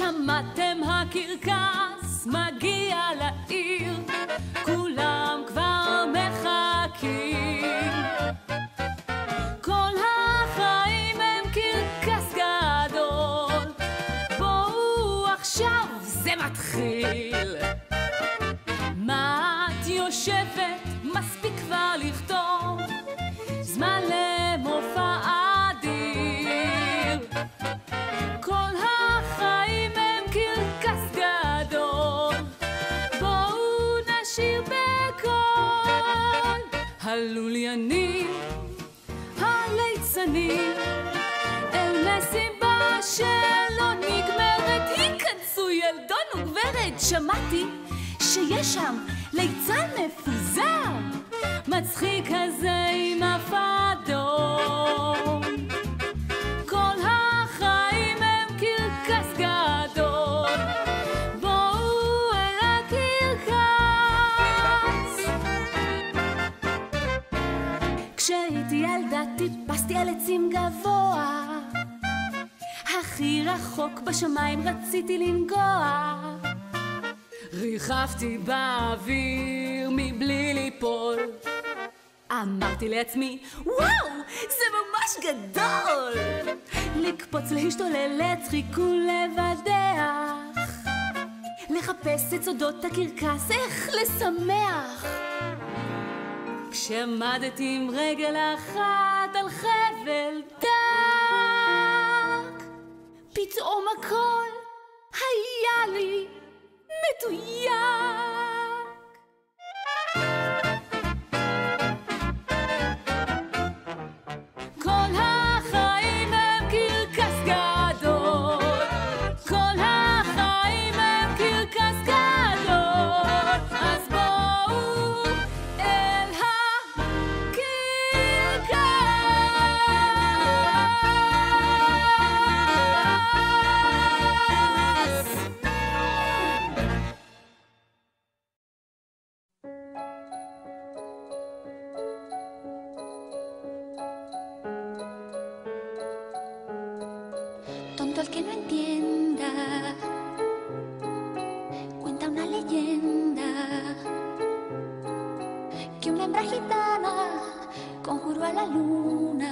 שמעתם הקרקס מגיע לעיר, כולם כבר מחכים. כל החיים הם קרקס גדול, בואו עכשיו זה מתחיל. מה את יושבת? מספיק כבר לכתוב, זמן למופע אדיר. כל החיים הם קרקס גדול, בואו נשיר בקול. הלוליינים, הליצנים, אל מסיבה שלא נגמרת, היכנסו ילדון וגברת. שמעתי שיש שם ליצן מפוזר, מצחיק כזה עם אף אדום. כל החיים הם קרקס גדול, בואו אל הקרקס. כשהייתי ילדה טיפסתי על עצים גבוה, הכי רחוק בשמיים רציתי לנגוע. ריחפתי באוויר מבלי ליפול, אמרתי לעצמי וואו זה ממש גדול. לקפוץ, להשתולל, להצחיק ולבדח, לחפש את סודות הקרקס, איך לשמח. כשעמדתי עם רגל אחת על חבל דק, פתאום הכל היה לי מתויק. כל החיים הם קרקס גדול, כל החיים הם קרקס גדול, אז בואו אל הקרקס. Tonto el que no entienda, cuenta una leyenda que una hembra gitana conjuró a la luna